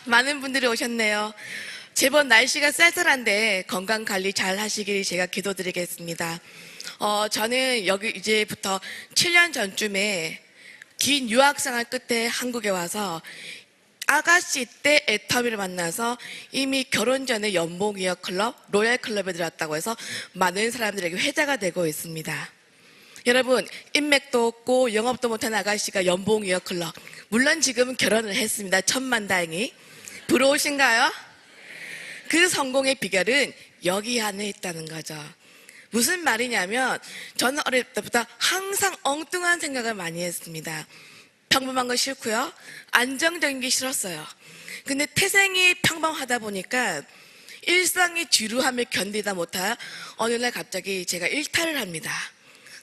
많은 분들이 오셨네요. 제법 날씨가 쌀쌀한데 건강 관리 잘 하시길 제가 기도드리겠습니다. 저는 여기 이제부터 7년 전쯤에 긴 유학생활 끝에 한국에 와서 아가씨 때 애터미를 만나서 이미 결혼 전에 연봉이어 클럽, 로얄 클럽에 들어왔다고 해서 많은 사람들에게 회자가 되고 있습니다. 여러분, 인맥도 없고 영업도 못한 아가씨가 연봉이어 클럽. 물론 지금은 결혼을 했습니다. 천만다행히. 부러우신가요? 그 성공의 비결은 여기 안에 있다는 거죠. 무슨 말이냐면 저는 어릴 때부터 항상 엉뚱한 생각을 많이 했습니다. 평범한 거 싫고요. 안정적인 게 싫었어요. 근데 태생이 평범하다 보니까 일상의 지루함을 견디다 못해 어느 날 갑자기 제가 일탈을 합니다.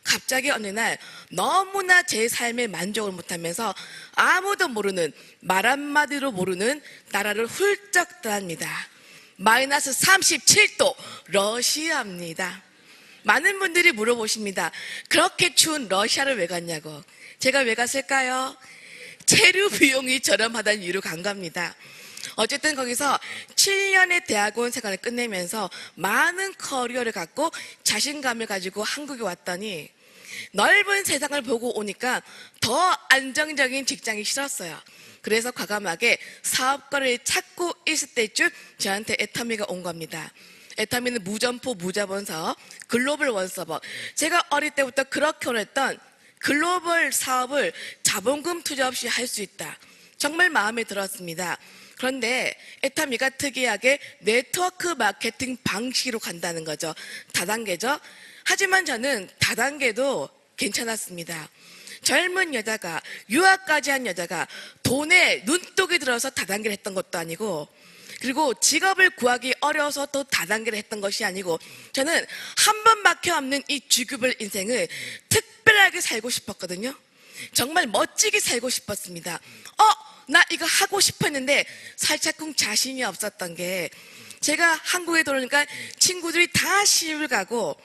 갑자기 어느 날 너무나 제 삶에 만족을 못하면서 아무도 모르는, 말 한마디로 모르는 나라를 훌쩍 떠납니다. 마이너스 37도 러시아입니다. 많은 분들이 물어보십니다. 그렇게 추운 러시아를 왜 갔냐고. 제가 왜 갔을까요? 체류 비용이 저렴하다는 이유로 간 겁니다. 어쨌든 거기서 7년의 대학원 생활을 끝내면서 많은 커리어를 갖고 자신감을 가지고 한국에 왔더니 넓은 세상을 보고 오니까 더 안정적인 직장이 싫었어요. 그래서 과감하게 사업거리를 찾고 있을 때쯤 저한테 애터미가 온 겁니다. 애터미는 무점포 무자본 사업, 글로벌 원서버. 제가 어릴 때부터 그렇게 원했던 글로벌 사업을 자본금 투자 없이 할 수 있다. 정말 마음에 들었습니다. 그런데 애터미가 특이하게 네트워크 마케팅 방식으로 간다는 거죠. 다단계죠. 하지만 저는 다단계도 괜찮았습니다. 젊은 여자가, 유학까지 한 여자가 돈에 눈독이 들어서 다단계를 했던 것도 아니고, 그리고 직업을 구하기 어려워서 또 다단계를 했던 것이 아니고, 저는 한 번밖에 없는 이 주급을 인생을 특별하게 살고 싶었거든요. 정말 멋지게 살고 싶었습니다. 나 이거 하고 싶었는데 살짝쿵 자신이 없었던 게, 제가 한국에 들어오니까 친구들이 다 시집을 가고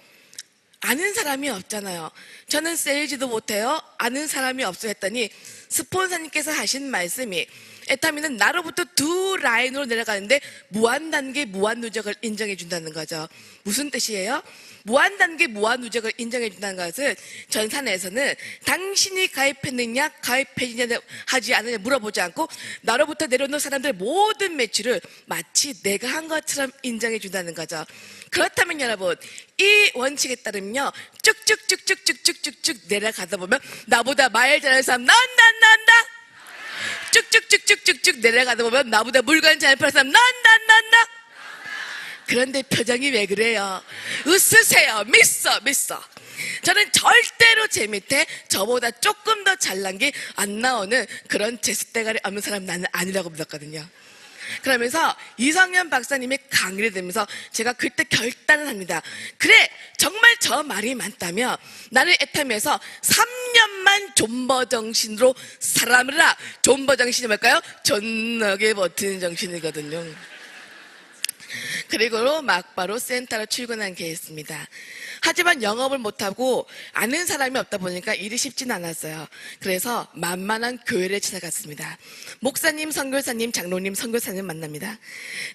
아는 사람이 없잖아요. 저는 세일즈도 못해요. 아는 사람이 없어 했더니 스폰서님께서 하신 말씀이, 애터미는 나로부터 두 라인으로 내려가는데 무한단계 무한누적을 인정해 준다는 거죠. 무슨 뜻이에요? 무한단계 무한누적을 인정해 준다는 것은 전산에서는 당신이 가입했느냐 가입했느냐 하지 않느냐 물어보지 않고 나로부터 내려오는 사람들의 모든 매출을 마치 내가 한 것처럼 인정해 준다는 거죠. 그렇다면 여러분, 이 원칙에 따르면요, 쭉쭉쭉쭉쭉쭉쭉 내려가다 보면 나보다 말 잘하는 사람 난다. 쭉쭉쭉쭉쭉쭉 내려가다 보면 나보다 물건 잘 파는 사람 난다. 그런데 표정이 왜 그래요? 웃으세요. 믿어. 저는 절대로 제 밑에 저보다 조금 더 잘난 게 안 나오는 그런 제숫대가리 없는 사람 나는 아니라고 믿었거든요. 그러면서 이성현 박사님의 강의를 들으면서 제가 그때 결단을 합니다. 그래, 정말 저 말이 맞다면 나는 애터미에서 3년만 존버 정신으로 살아라. 존버 정신이 뭘까요? 존나게 버티는 정신이거든요. 그리고 막바로 센터로 출근한 케이스입니다. 하지만 영업을 못하고 아는 사람이 없다 보니까 일이 쉽진 않았어요. 그래서 만만한 교회를 찾아갔습니다. 목사님, 선교사님, 장로님, 선교사님 만납니다.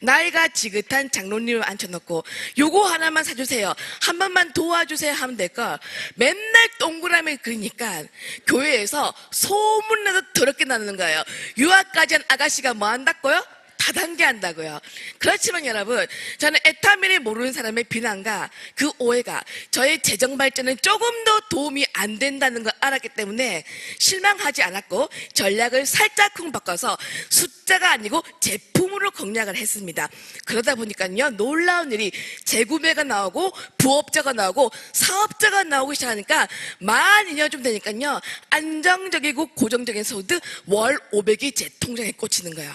나이가 지긋한 장로님을 앉혀놓고 요거 하나만 사주세요, 한 번만 도와주세요 하면 될걸 맨날 동그라미 그리니까 교회에서 소문나도 더럽게 나는 거예요. 유학까지 한 아가씨가 뭐 한다고요? 다단계 한다고요. 그렇지만 여러분, 저는 애터미를 모르는 사람의 비난과 그 오해가 저의 재정 발전에 조금 더 도움이 안 된다는 걸 알았기 때문에 실망하지 않았고 전략을 살짝쿵 바꿔서 숫자가 아니고 제품으로 공략을 했습니다. 그러다 보니까요, 놀라운 일이 재구매가 나오고 부업자가 나오고 사업자가 나오기 시작하니까 만 2년 좀 되니까요, 안정적이고 고정적인 소득 월 500이 제 통장에 꽂히는 거예요.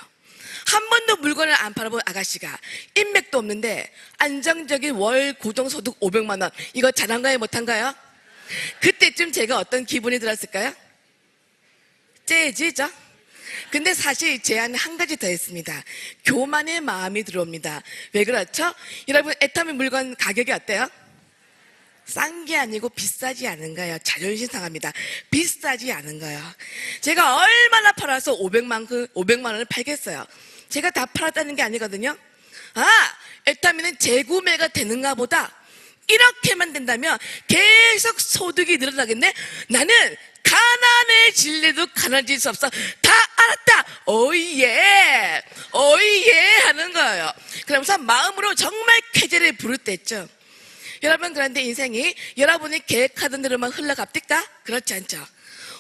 한 번도 물건을 안 팔아본 아가씨가 인맥도 없는데 안정적인 월 고정소득 500만 원, 이거 잘한가요 못한가요? 그때쯤 제가 어떤 기분이 들었을까요? 째지죠? 근데 사실 제 안에 한 가지 더 있습니다. 교만의 마음이 들어옵니다. 왜 그렇죠? 여러분, 애터미 물건 가격이 어때요? 싼 게 아니고 비싸지 않은 거예요. 자존심 상합니다. 비싸지 않은 거예요. 제가 얼마나 팔아서 500만 원을 팔겠어요. 제가 다 팔았다는 게 아니거든요. 애터미는 재구매가 되는가 보다. 이렇게만 된다면 계속 소득이 늘어나겠네. 나는 가난해질래도 가난해질 수 없어. 다 알았다. 오예 오예 하는 거예요. 그러면서 마음으로 정말 쾌재를 부르댔죠. 여러분, 그런데 인생이 여러분이 계획하던 대로만 흘러갑니까? 그렇지 않죠.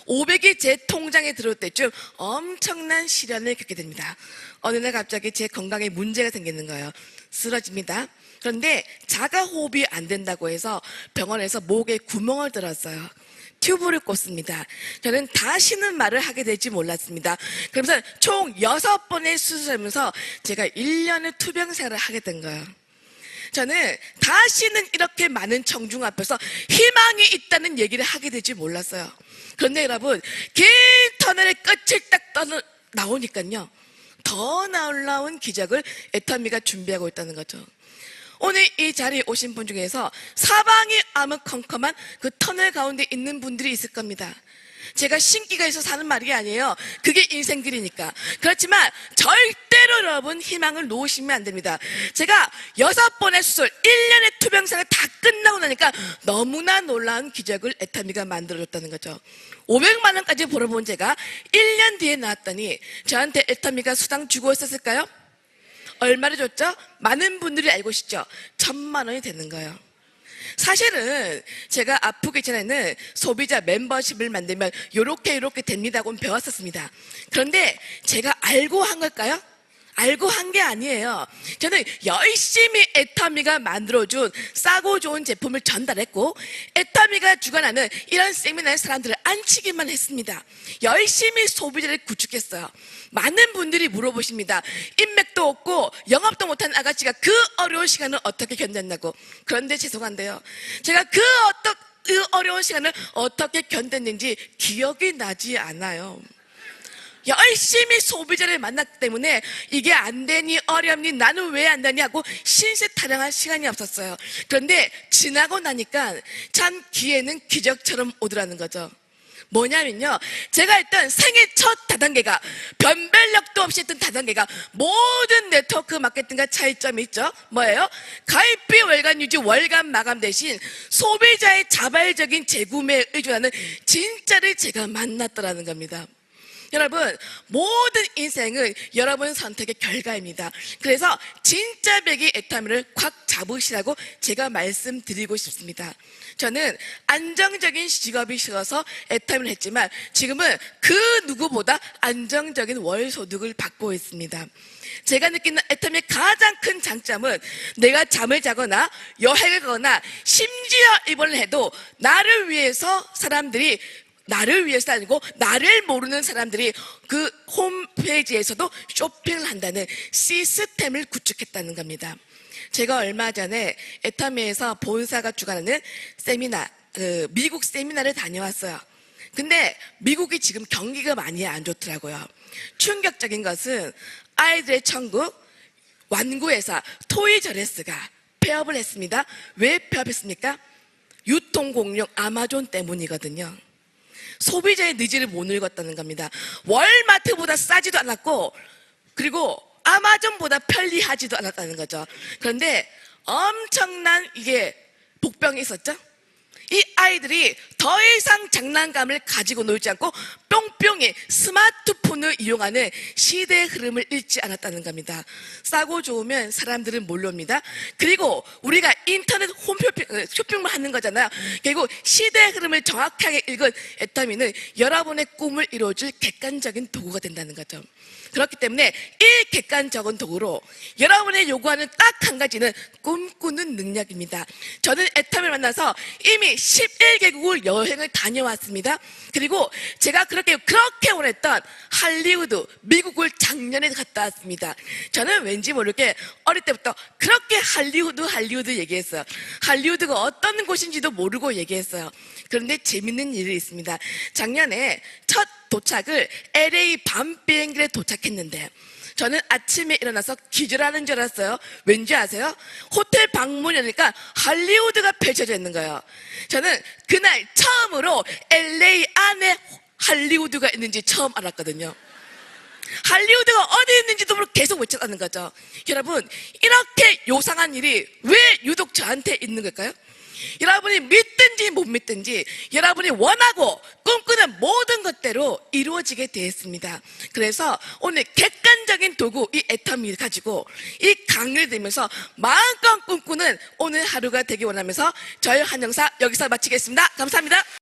500이 제 통장에 들어올 때쯤 엄청난 시련을 겪게 됩니다. 어느 날 갑자기 제 건강에 문제가 생기는 거예요. 쓰러집니다. 그런데 자가호흡이 안 된다고 해서 병원에서 목에 구멍을 뚫었어요. 튜브를 꽂습니다. 저는 다시는 말을 하게 될지 몰랐습니다. 그러면서 총 6번의 수술하면서 제가 1년의 투병 생활을 하게 된 거예요. 저는 다시는 이렇게 많은 청중 앞에서 희망이 있다는 얘기를 하게 될지 몰랐어요. 그런데 여러분, 긴 터널의 끝을 딱 나오니까요, 더 놀라운 기적을 애터미가 준비하고 있다는 거죠. 오늘 이 자리에 오신 분 중에서 사방이 아무컴컴한 그 터널 가운데 있는 분들이 있을 겁니다. 제가 신기가 있어 사는 말이 아니에요. 그게 인생길이니까. 그렇지만 절대로 여러분 희망을 놓으시면 안 됩니다. 제가 6번의 수술, 1년의 투병생활 다 끝나고 나니까 너무나 놀라운 기적을 애터미가 만들어줬다는 거죠. 500만 원까지 벌어본 제가 1년 뒤에 나왔더니 저한테 애터미가 수당 주고 있었을까요? 얼마를 줬죠? 많은 분들이 알고 계시죠? 1000만 원이 되는 거예요. 사실은 제가 아프기 전에는 소비자 멤버십을 만들면 요렇게 됩니다고 배웠었습니다. 그런데 제가 알고 한 걸까요? 알고 한 게 아니에요. 저는 열심히 애터미가 만들어준 싸고 좋은 제품을 전달했고, 애터미가 주관하는 이런 세미나에 사람들을 앉히기만 했습니다. 열심히 소비자를 구축했어요. 많은 분들이 물어보십니다. 인맥도 없고 영업도 못한 아가씨가 그 어려운 시간을 어떻게 견뎠냐고. 그런데 죄송한데요, 제가 그 어려운 시간을 어떻게 견뎠는지 기억이 나지 않아요. 열심히 소비자를 만났기 때문에 이게 안 되니 어렵니 나는 왜 안 되니 하고 신세 타령할 시간이 없었어요. 그런데 지나고 나니까 참 기회는 기적처럼 오더라는 거죠. 뭐냐면요, 제가 했던 생애 첫 다단계가, 변별력도 없이 했던 다단계가 모든 네트워크 마케팅과 차이점이 있죠. 뭐예요? 가입비 월간 유지 월간 마감 대신 소비자의 자발적인 재구매에 의존하는 진짜를 제가 만났더라는 겁니다. 여러분, 모든 인생은 여러분 선택의 결과입니다. 그래서 진짜 배기 애터미를 꽉 잡으시라고 제가 말씀드리고 싶습니다. 저는 안정적인 직업이 싫어서 애터미를 했지만 지금은 그 누구보다 안정적인 월 소득을 받고 있습니다. 제가 느끼는 애터미의 가장 큰 장점은 내가 잠을 자거나 여행을 가거나 심지어 입원을 해도 나를 위해서 사람들이, 나를 위해서 아니고 나를 모르는 사람들이 그 홈페이지에서도 쇼핑을 한다는 시스템을 구축했다는 겁니다. 제가 얼마 전에 애터미에서 본사가 주관하는 세미나, 미국 세미나를 다녀왔어요. 근데 미국이 지금 경기가 많이 안 좋더라고요. 충격적인 것은 아이들의 천국 완구회사 토이저레스가 폐업을 했습니다. 왜 폐업했습니까? 유통공룡 아마존 때문이거든요. 소비자의 니즈를 못 읽었다는 겁니다. 월마트보다 싸지도 않았고, 그리고 아마존보다 편리하지도 않았다는 거죠. 그런데 엄청난 이게 복병이 있었죠. 이 아이들이 더 이상 장난감을 가지고 놀지 않고 뿅뿅이 스마트폰을 이용하는 시대의 흐름을 읽지 않았다는 겁니다. 싸고 좋으면 사람들은 몰려옵니다. 그리고 우리가 인터넷 쇼핑을 하는 거잖아요. 결국 시대의 흐름을 정확하게 읽은 애터미는 여러분의 꿈을 이루어줄 객관적인 도구가 된다는 거죠. 그렇기 때문에 이 객관적인 도구로 여러분의 요구하는 딱 한 가지는 꿈꾸는 능력입니다. 저는 애터미를 만나서 이미 11개국을 여행을 다녀왔습니다. 그리고 제가 그렇게 원했던 할리우드, 미국을 작년에 갔다 왔습니다. 저는 왠지 모르게 어릴 때부터 그렇게 할리우드 얘기했어요. 할리우드가 어떤 곳인지도 모르고 얘기했어요. 그런데 재밌는 일이 있습니다. 작년에 첫 도착을 LA 밤 비행기에 도착했는데 저는 아침에 일어나서 기절하는 줄 알았어요. 왠지 아세요? 호텔 방문이 열리니까 할리우드가 펼쳐져 있는 거예요. 저는 그날 처음으로 LA 안에 할리우드가 있는지 처음 알았거든요. 할리우드가 어디 있는지도 모르고 계속 외쳤다는 거죠. 여러분, 이렇게 요상한 일이 왜 유독 저한테 있는 걸까요? 여러분이 믿든지 못 믿든지 여러분이 원하고 꿈꾸는 모든 것대로 이루어지게 되었습니다. 그래서 오늘 객관적인 도구 이 애터미를 가지고 이 강의를 들으면서 마음껏 꿈꾸는 오늘 하루가 되기 원하면서 저희 한영사 여기서 마치겠습니다. 감사합니다.